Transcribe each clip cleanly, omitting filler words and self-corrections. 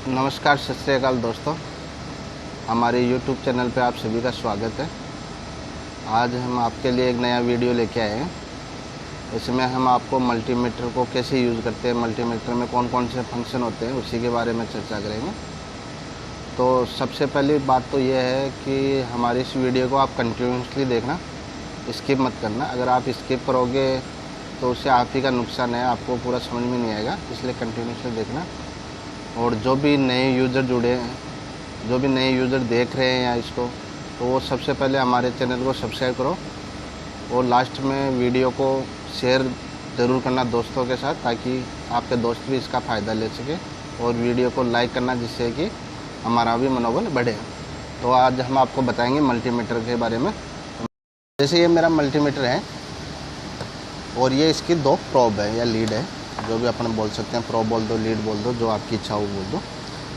नमस्कार, सत श्री अकाल दोस्तों। हमारे YouTube चैनल पे आप सभी का स्वागत है। आज हम आपके लिए एक नया वीडियो लेके आए हैं। इसमें हम आपको मल्टीमीटर को कैसे यूज़ करते हैं, मल्टीमीटर में कौन कौन से फंक्शन होते हैं, उसी के बारे में चर्चा करेंगे। तो सबसे पहली बात तो ये है कि हमारी इस वीडियो को आप कंटिन्यूसली देखना, स्किप मत करना। अगर आप स्किप करोगे तो उससे आप ही का नुकसान है, आपको पूरा समझ में नहीं आएगा। इसलिए कंटिन्यूसली देखना। और जो भी नए यूज़र जुड़े हैं, जो भी नए यूज़र देख रहे हैं या इसको, तो वो सबसे पहले हमारे चैनल को सब्सक्राइब करो और लास्ट में वीडियो को शेयर ज़रूर करना दोस्तों के साथ, ताकि आपके दोस्त भी इसका फ़ायदा ले सके। और वीडियो को लाइक करना, जिससे कि हमारा भी मनोबल बढ़े। तो आज हम आपको बताएंगे मल्टीमीटर के बारे में। जैसे ये मेरा मल्टीमीटर है और ये इसकी दो प्रोब है या लीड है, जो भी अपन बोल सकते हैं। प्रोब बोल दो, लीड बोल दो, जो आपकी इच्छा हो बोल दो।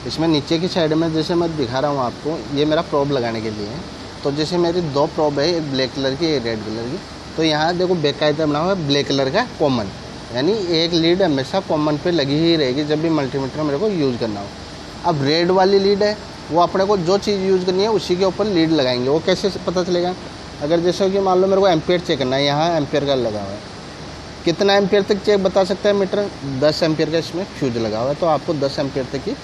इसमें नीचे की साइड में जैसे मैं दिखा रहा हूँ आपको, ये मेरा प्रोब लगाने के लिए है। तो जैसे मेरी दो प्रोब है, एक ब्लैक कलर की, एक रेड कलर की। तो यहाँ देखो बेकायदा बना हुआ है ब्लैक कलर का कॉमन, यानी एक लीड हमेशा कॉमन पे लगी ही रहेगी जब भी मल्टीमीटर मेरे को यूज़ करना हो। अब रेड वाली लीड है, वो अपने को जो चीज़ यूज़ करनी है उसी के ऊपर लीड लगाएंगे। वो कैसे पता चलेगा? अगर जैसे कि मान लो मेरे को एम्पेयर चेक करना है, यहाँ एम्पेयर का लगा हुआ है। कितना एम्पेयर तक चेक बता सकता है मीटर? 10 एम्पेयर का इसमें फ्यूज लगा हुआ है, तो आपको 10 एम्पेयर तक ही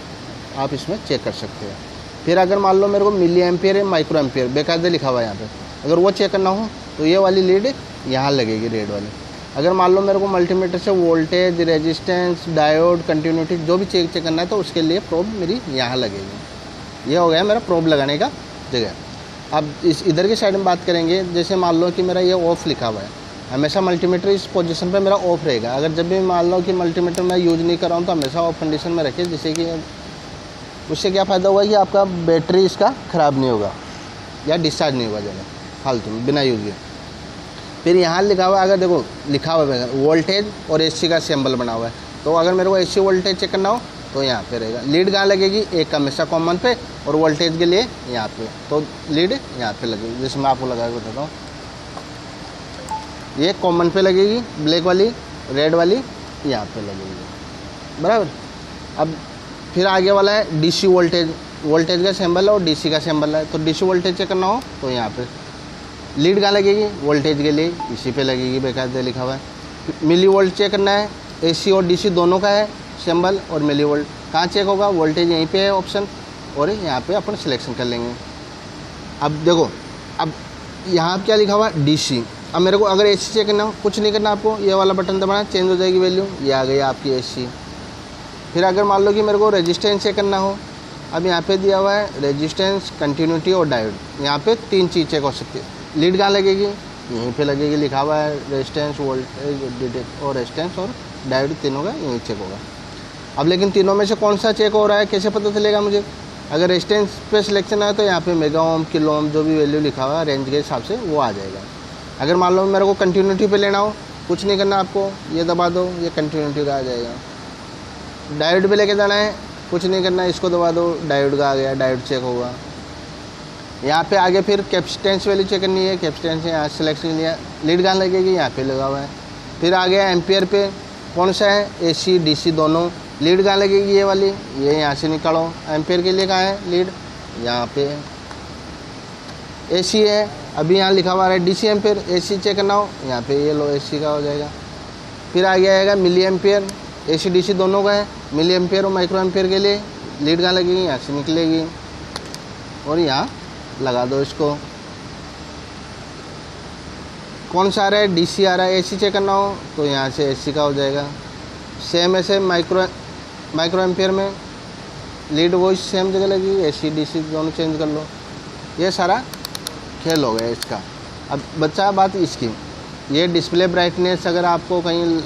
आप इसमें चेक कर सकते हैं। फिर अगर मान लो मेरे को मिली एम्पेयर है, माइक्रो एम्पेयर बेकायदे लिखा हुआ है यहाँ पे, अगर वो चेक करना हो तो ये वाली लीड यहाँ लगेगी, रेड वाली। अगर मान लो मेरे को मल्टीमीटर से वोल्टेज, रेजिस्टेंस, डायोड, कंटिन्यूटी जो भी चेक करना है, तो उसके लिए प्रोब मेरी यहाँ लगेगी। ये हो गया मेरा प्रोब लगाने का जगह। अब इस इधर की साइड में बात करेंगे। जैसे मान लो कि मेरा ये ऑफ लिखा हुआ है, हमेशा मल्टीमीटर इस पोजीशन पे मेरा ऑफ रहेगा। अगर जब भी मान लो कि मल्टीमीटर मैं यूज़ नहीं कर रहा हूँ तो हमेशा ऑफ कंडीशन में रखिए, जिससे कि उससे क्या फ़ायदा होगा कि आपका बैटरी इसका ख़राब नहीं होगा या डिस्चार्ज नहीं होगा ज़्यादा फालतू में बिना यूज़ के। फिर यहाँ लिखा हुआ है, अगर देखो लिखा हुआ है वोल्टेज और AC का सिंबल बना हुआ है, तो अगर मेरे को AC वोल्टेज चेक करना हो तो यहाँ पे रहेगा। लीड कहाँ लगेगी? एक हमेशा कॉमन पे, और वोल्टेज के लिए यहाँ पे, तो लीड यहाँ पे लगेगी। जिसमें आपको लगा के बताता हूँ, ये कॉमन पे लगेगी ब्लैक वाली, रेड वाली यहाँ पे लगेगी, बराबर। अब फिर आगे वाला है DC वोल्टेज, वोल्टेज का सिंबल है और DC का सिंबल है। तो DC वोल्टेज चेक करना हो तो यहाँ पे लीड कहाँ लगेगी? वोल्टेज के लिए इसी पे लगेगी, बेकायदे लिखा हुआ है। मिली वोल्ट चेक करना है, AC और DC दोनों का है सिंबल, और मिली वोल्ट कहाँ चेक होगा? वोल्टेज यहीं पे है ऑप्शन, और यहाँ पे अपन सिलेक्शन कर लेंगे। अब देखो, अब यहाँ क्या लिखा हुआ है? DC। अब मेरे को अगर AC चेक करना हो, कुछ नहीं करना आपको, ये वाला बटन दबाना, चेंज हो जाएगी वैल्यू, ये आ गई आपकी AC। फिर अगर मान लो कि मेरे को रेजिस्टेंस चेक करना हो, अब यहाँ पे दिया हुआ है रेजिस्टेंस, कंटिन्यूटी और डायोड। यहाँ पे 3 चीज़ चेक हो सकती है। लीड कहाँ लगेगी? यहीं पे लगेगी, लिखा हुआ है रेजिस्टेंस, वोल्टेज डिटेक्ट और रेजिस्टेंस और डायोड, तीनों का यहीं चेक होगा। अब लेकिन तीनों में से कौन सा चेक हो रहा है, कैसे पता चलेगा मुझे? अगर रेजिस्टेंस पे सिलेक्शन है तो यहाँ पे मेगा ओम, किलो ओम, जो भी वैल्यू लिखा हुआ है रेंज के हिसाब से वो आ जाएगा। अगर मान लो मेरे को कंटिन्यूटी पे लेना हो, कुछ नहीं करना आपको, ये दबा दो, ये कंटिन्यूटी का आ जाएगा। डायोड पे लेके जाना है, कुछ नहीं करना, इसको दबा दो, डायोड का आ गया, डायोड चेक होगा। यहाँ पे आगे फिर कैपेसिटेंस वैल्यू चेक करनी है, कैपेसिटेंस यहाँ सिलेक्शन लिया, लीड कहाँ लगेगी? यहाँ पे लगा हुआ है। फिर आ गया एम्पियर पे, कौन सा है? AC DC दोनों। लीड कहाँ लगेगी? ये वाली, ये यहाँ से निकालो। एम्पियर के लिए कहाँ है लीड? यहाँ पे। AC है, अभी यहाँ लिखा हुआ है DC एम्पियर। AC चेक करना हो यहाँ पे, ये लो AC का हो जाएगा। फिर आगे आएगा मिली एम्पियर, AC DC दोनों का है, मिली एम्पियर और माइक्रो एम्पियर के लिए। लीड कहाँ लगेगी? यहाँ से निकलेगी और यहाँ लगा दो इसको। कौन सा आ रहा है? DC आ रहा है। AC चेक करना हो तो यहाँ से AC का हो जाएगा। सेम ऐसे माइक्रो एम्पियर में लीड वो सेम जगह लगेगी, AC DC दोनों चेंज कर लो। ये सारा खेल हो गया इसका। अब बच्चा बात इसकी, ये डिस्प्ले ब्राइटनेस अगर आपको कहीं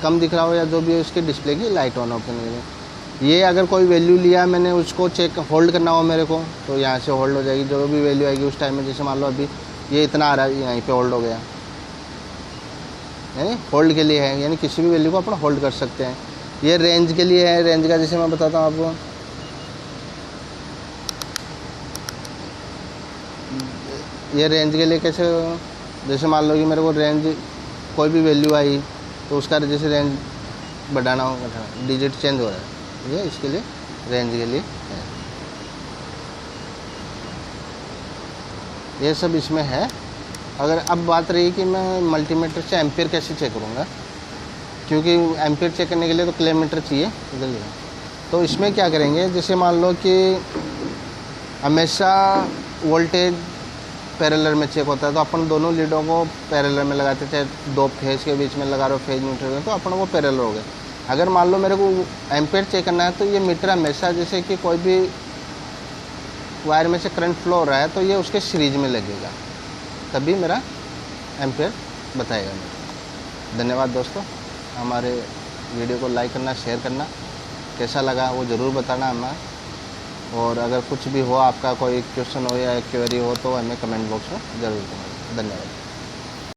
कम दिख रहा हो या जो भी हो, इसके डिस्प्ले की लाइट ऑन ओपन करें। ये अगर कोई वैल्यू लिया मैंने, उसको चेक होल्ड करना हो मेरे को, तो यहाँ से होल्ड हो जाएगी। जो भी वैल्यू आएगी उस टाइम में, जैसे मान लो अभी ये इतना आ रहा है, यहीं पे होल्ड हो गया, यानी होल्ड के लिए है, यानी किसी भी वैल्यू को अपन होल्ड कर सकते हैं। ये रेंज के लिए है, रेंज का जैसे मैं बताता हूँ आपको, ये रेंज के लिए कैसे, जैसे मान लो कि मेरे को रेंज कोई भी वैल्यू आई तो उसका जैसे रेंज बढ़ाना हो, डिजिट चेंज हो रहा है, ये इसके लिए रेंज के लिए है। ये सब इसमें है। अगर अब बात रही कि मैं मल्टीमीटर से एम्पियर कैसे चेक करूँगा, क्योंकि एम्पियर चेक करने के लिए तो किलोमीटर चाहिए। इधर तो इसमें क्या करेंगे, जैसे मान लो कि हमेशा वोल्टेज पैरेलल में चेक होता है, तो अपन दोनों लीडों को पैरेलल में लगाते, चाहे दो फेज के बीच में लगा रहे हो, फेज न्यूट्रल में, तो अपन वो पैरेलल हो गए। अगर मान लो मेरे को एम्पियर चेक करना है, तो ये मीटर हमेशा जैसे कि कोई भी वायर में से करंट फ्लो हो रहा है तो ये उसके सीरीज में लगेगा, तभी मेरा एम्पियर बताएगा मेरा। धन्यवाद दोस्तों। हमारे वीडियो को लाइक करना, शेयर करना, कैसा लगा वो ज़रूर बताना हमें। और अगर कुछ भी हो, आपका कोई क्वेश्चन हो या क्वेरी हो, तो हमें कमेंट बॉक्स में ज़रूर करना। धन्यवाद।